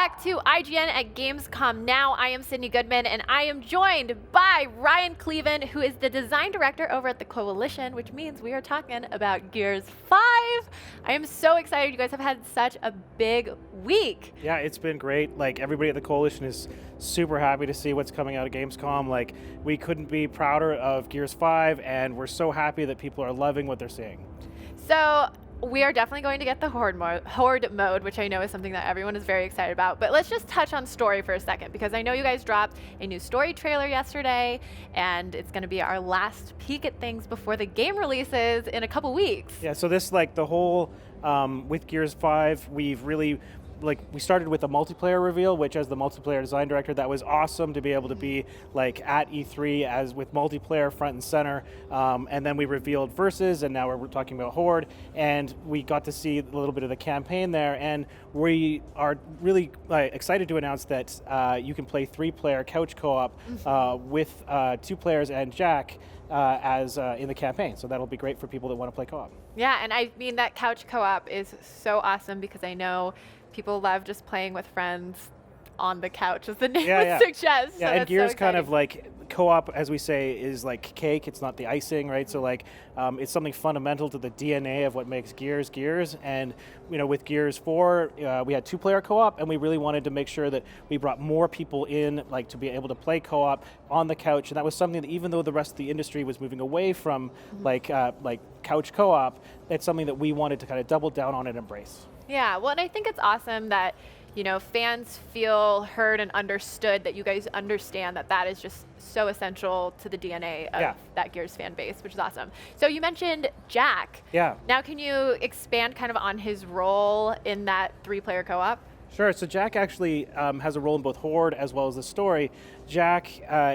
back to IGN at Gamescom Now. I am Sydney Goodman, and I am joined by Ryan Cleven, who is the design director over at the Coalition, which means we are talking about Gears 5. I am so excited. You guys have had such a big week. Yeah, it's been great. Like, everybody at the Coalition is super happy to see what's coming out of Gamescom. Like, we couldn't be prouder of Gears 5, and we're so happy that people are loving what they're seeing. So, we are definitely going to get the Horde mode, which I know is something that everyone is very excited about. But let's just touch on story for a second, because I know you guys dropped a new story trailer yesterday, and it's going to be our last peek at things before the game releases in a couple weeks. Yeah, so this, like, the whole, with Gears 5, we've really, we started with a multiplayer reveal, which as the multiplayer design director, that was awesome to be able to be at E3 as with multiplayer front and center. And then we revealed Versus, and now we're talking about Horde, and we got to see a little bit of the campaign there. And we are really excited to announce that you can play 3-player couch co-op with 2 players and Jack as in the campaign. So that'll be great for people that want to play co-op. Yeah, and I mean that couch co-op is so awesome, because I know people love just playing with friends on the couch, as the name would suggest. Yeah, so and Gears so kind of co-op, as we say, is like cake. It's not the icing, right? So it's something fundamental to the DNA of what makes Gears Gears. And with Gears 4, we had 2-player co-op, and we really wanted to make sure that we brought more people in, to be able to play co-op on the couch. And that was something that, even though the rest of the industry was moving away from couch co-op, it's something that we wanted to kind of double down on and embrace. Yeah, well, and I think it's awesome that fans feel heard and understood, that you guys understand that that is just so essential to the DNA of that Gears fan base, which is awesome. So you mentioned Jack. Yeah. Now can you expand kind of on his role in that 3-player co-op? Sure. So Jack actually has a role in both Horde as well as the story. Jack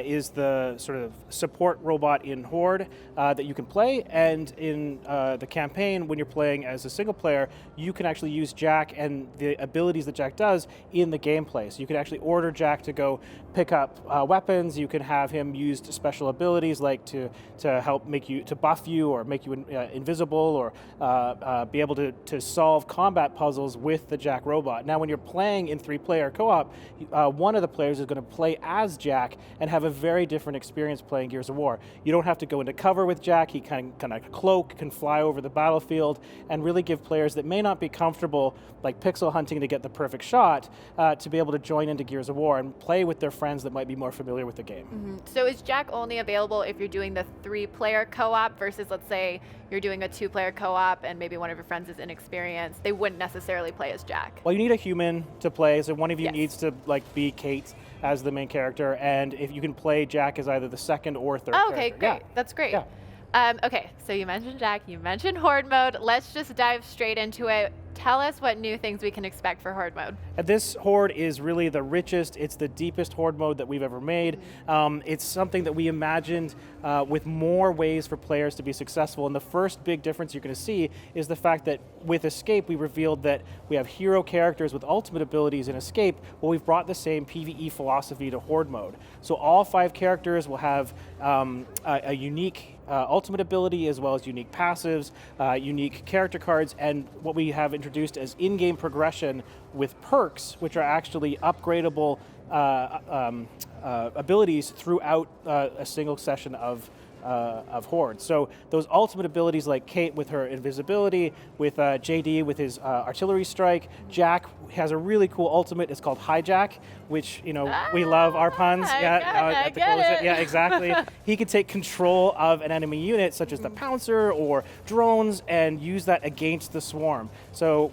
is the sort of support robot in Horde that you can play, and in the campaign, when you're playing as a single player, you can actually use Jack and the abilities that Jack does in the gameplay. So you can actually order Jack to go pick up weapons. You can have him use special abilities like to help to buff you or make you invisible, or be able to solve combat puzzles with the Jack robot. Now, when you're playing in 3-player co-op, one of the players is going to play as Jack and have a very different experience playing Gears of War. You don't have to go into cover with Jack. He kind of cloak, can fly over the battlefield, and really give players that may not be comfortable pixel hunting to get the perfect shot to be able to join into Gears of War and play with their friends that might be more familiar with the game. Mm-hmm. So is Jack only available if you're doing the 3-player co-op versus, let's say, you're doing a 2-player co-op and maybe one of your friends is inexperienced? They wouldn't necessarily play as Jack. Well, you need a human to play, so one of you needs to be Kate as the main character, and if you can play Jack as either the second or third character. Okay, great. Yeah. That's great. Yeah. Okay, so you mentioned Jack, you mentioned Horde Mode. Let's just dive straight into it. Tell us what new things we can expect for Horde Mode. This Horde is really the richest, it's the deepest Horde Mode that we've ever made. It's something that we imagined with more ways for players to be successful. And the first big difference you're going to see is the fact that with Escape, we revealed that we have hero characters with ultimate abilities in Escape. Well, we've brought the same PvE philosophy to Horde Mode. So all 5 characters will have a unique ultimate ability, as well as unique passives, unique character cards, and what we have introduced as in-game progression with perks, which are actually upgradable abilities throughout a single session of Horde. So those ultimate abilities, like Kate with her invisibility, with JD with his artillery strike, Jack has a really cool ultimate. It's called Hijack, which we love our puns. I get it. Yeah, exactly. He can take control of an enemy unit, such as the Pouncer or drones, and use that against the swarm. So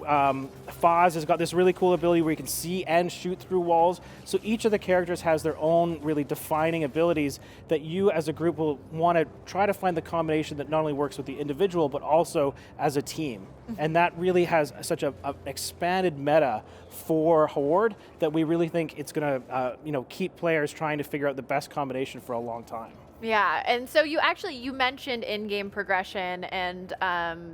Foz has got this really cool ability where he can see and shoot through walls. So each of the characters has their own really defining abilities that you as a group will want to try to find the combination that not only works with the individual, but also as a team. And that really has such an expanded meta for Horde that we really think it's going to keep players trying to figure out the best combination for a long time. Yeah, and so you mentioned in-game progression, and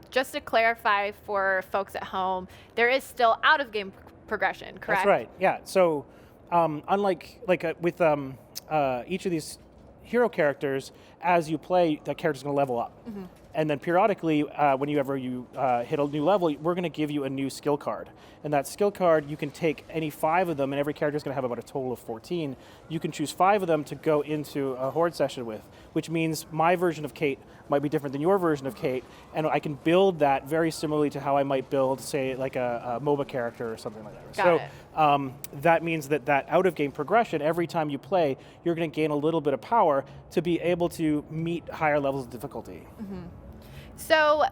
just to clarify for folks at home, there is still out-of-game progression, correct? That's right, yeah. So unlike with each of these hero characters, as you play, that character's going to level up. And then periodically, whenever you hit a new level, we're going to give you a new skill card. And that skill card, you can take any 5 of them, and every character is going to have about a total of 14. You can choose 5 of them to go into a Horde session with, which means my version of Kate might be different than your version of Kate, and I can build that very similarly to how I might build, say, like a MOBA character or something like that. Got it. That means that out-of-game progression, every time you play, you're going to gain a little bit of power to be able to meet higher levels of difficulty. So,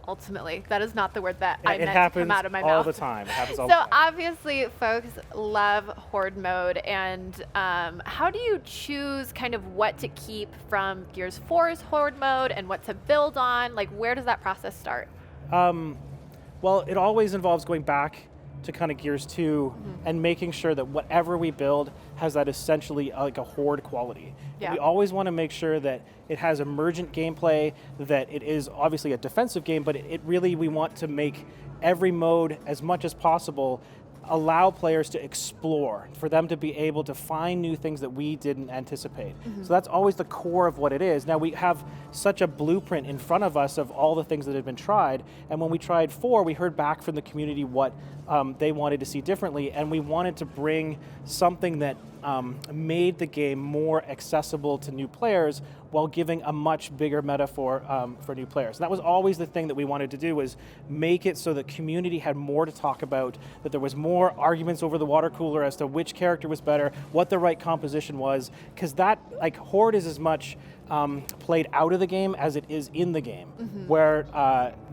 ultimately, that is not the word that I meant to come out of my mouth. All the time. It happens all So the time. obviously, folks love Horde Mode, and how do you choose kind of what to keep from Gears 4's Horde Mode and what to build on? Like, where does that process start? Well, it always involves going back to kind of Gears 2 and making sure that whatever we build has that essentially like a Horde quality. Yeah. We always want to make sure that it has emergent gameplay, that it is obviously a defensive game, but it really, we want to make every mode as much as possible allow players to explore, for them to be able to find new things that we didn't anticipate. So that's always the core of what it is. Now we have such a blueprint in front of us of all the things that have been tried, and when we tried 4, we heard back from the community what they wanted to see differently, and we wanted to bring something that made the game more accessible to new players while giving a much bigger metaphor for new players. And that was always the thing that we wanted to do, was make it so the community had more to talk about, that there was more arguments over the water cooler as to which character was better, what the right composition was, because that, like, Horde is as much played out of the game as it is in the game, where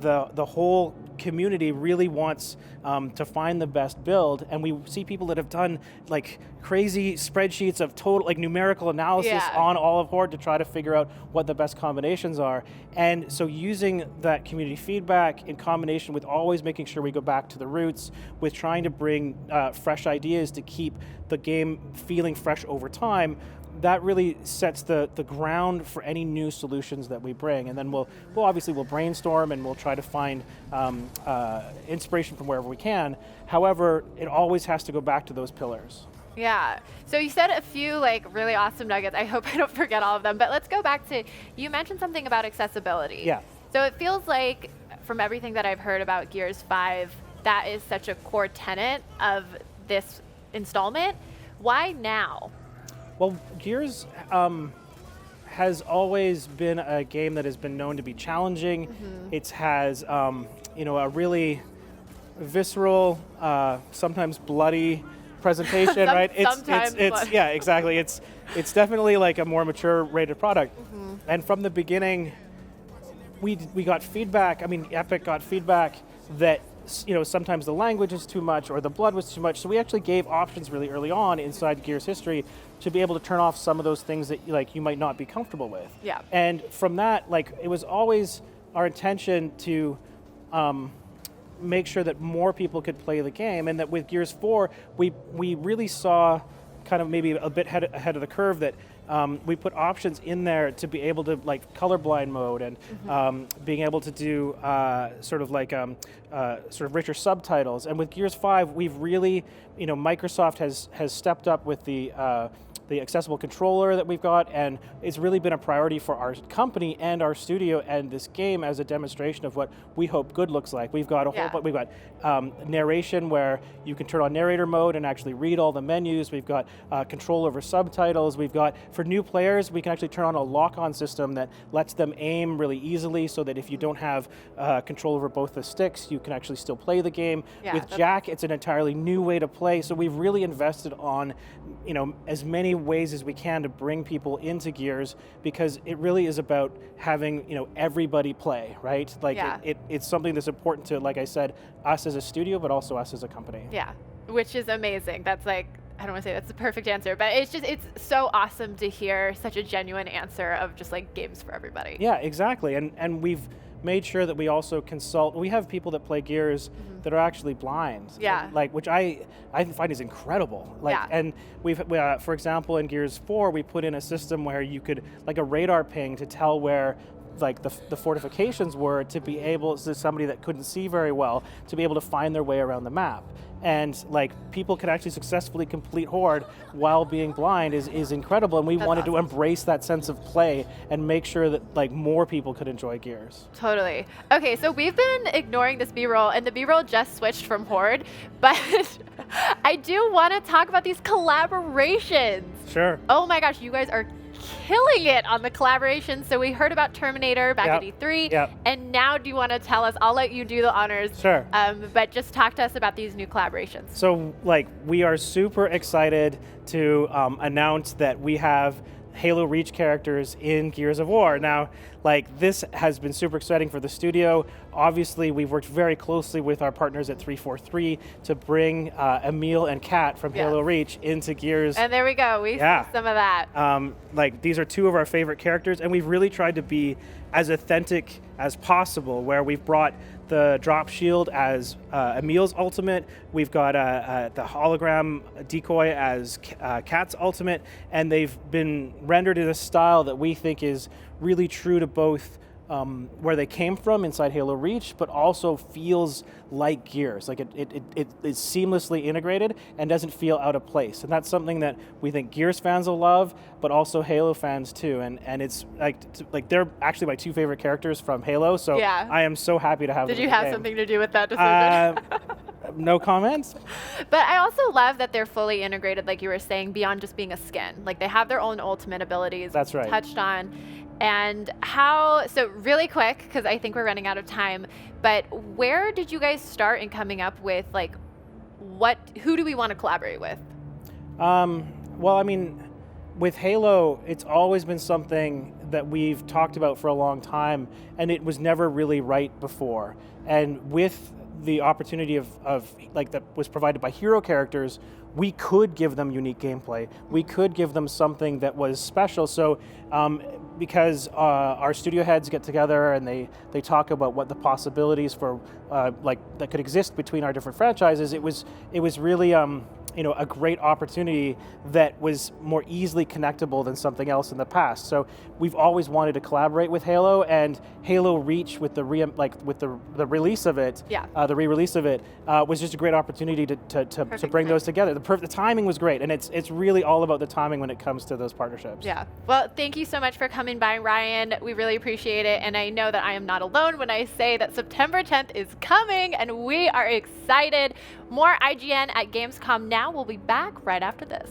the whole community really wants to find the best build, and we see people that have done like crazy spreadsheets of total like numerical analysis on all of Horde to try to figure out what the best combinations are. And so using that community feedback in combination with always making sure we go back to the roots, with trying to bring fresh ideas to keep the game feeling fresh over time, that really sets the ground for any new solutions that we bring. And then we'll obviously brainstorm and we'll try to find inspiration from wherever we can. However, it always has to go back to those pillars. Yeah. So you said a few like really awesome nuggets. I hope I don't forget all of them. But let's go back to, you mentioned something about accessibility. Yeah. So it feels like, from everything that I've heard about Gears 5, that is such a core tenet of this installment. Why now? Well, Gears has always been a game that has been known to be challenging. It has, a really visceral, sometimes bloody presentation, right? It's yeah, exactly. It's definitely like a more mature rated product. And from the beginning, we got feedback. I mean, Epic got feedback that sometimes the language is too much or the blood was too much. So we actually gave options really early on inside Gears history to be able to turn off some of those things that you might not be comfortable with. Yeah. And from that, it was always our intention to make sure that more people could play the game, and that with Gears 4, we really saw kind of maybe a bit ahead of the curve that we put options in there to be able to colorblind mode and being able to do sort of richer subtitles. And with Gears 5, we've really, Microsoft has stepped up with the accessible controller that we've got, and it's really been a priority for our company and our studio and this game as a demonstration of what we hope good looks like. We've got we've got narration where you can turn on narrator mode and actually read all the menus. We've got control over subtitles. We've got, for new players, we can actually turn on a lock-on system that lets them aim really easily, so that if you don't have control over both the sticks, you can actually still play the game. With Jack, it's an entirely new way to play. So we've really invested on, as many ways as we can to bring people into Gears, because it really is about having everybody play, right? It's something that's important to, like I said, us as a studio, but also us as a company. Yeah, which is amazing. That's I don't want to say that's the perfect answer, but it's so awesome to hear such a genuine answer of just games for everybody. Yeah, exactly. And we've made sure that we also consult. We have people that play Gears that are actually blind. Yeah. Which I find is incredible. And we've, for example, in Gears 4, we put in a system where you could, a radar ping to tell where like the fortifications were to be able, to somebody that couldn't see very well, to be able to find their way around the map. And like people can actually successfully complete Horde while being blind is incredible, and we wanted to embrace that sense of play and make sure that like more people could enjoy Gears. Totally. Okay, so we've been ignoring this B-roll, and the B-roll just switched from Horde, but I do want to talk about these collaborations. Sure. Oh my gosh, you guys are killing it on the collaborations. So we heard about Terminator back at E3, and now do you want to tell us? I'll let you do the honors. Sure. But just talk to us about these new collaborations. So like we are super excited to announce that we have Halo Reach characters in Gears of War. Now, like this has been super exciting for the studio. Obviously, we've worked very closely with our partners at 343 to bring Emil and Kat from Halo Reach into Gears. And there we go. We see some of that. Like these are two of our favorite characters, and we've really tried to be as authentic as possible, where we've brought the drop shield as Emil's ultimate, we've got the hologram decoy as Kat's ultimate, and they've been rendered in a style that we think is really true to both where they came from inside Halo Reach, but also feels like Gears. Like it is seamlessly integrated and doesn't feel out of place. And that's something that we think Gears fans will love, but also Halo fans too. And it's like they're actually my two favorite characters from Halo, so I am so happy to have them. Did you have something to do with that decision? No comments. But I also love that they're fully integrated, like you were saying, beyond just being a skin. Like they have their own ultimate abilities. That's right. Touched on. And how, so really quick, because I think we're running out of time, but where did you guys start in coming up with, like, who do we want to collaborate with? Well, I mean, with Halo, it's always been something that we've talked about for a long time, and it was never really right before. And with the opportunity of like that was provided by hero characters, we could give them unique gameplay. We could give them something that was special. So because our studio heads get together and they talk about what the possibilities for like that could exist between our different franchises, it was really a great opportunity that was more easily connectable than something else in the past. So we've always wanted to collaborate with Halo, and Halo Reach with the release of it, the re-release of it, was just a great opportunity to bring those together. The timing was great, and it's really all about the timing when it comes to those partnerships. Yeah. Well, thank you so much for coming by, Ryan. We really appreciate it, and I know that I am not alone when I say that September 10th is coming, and we are excited. More IGN at Gamescom now. We'll be back right after this.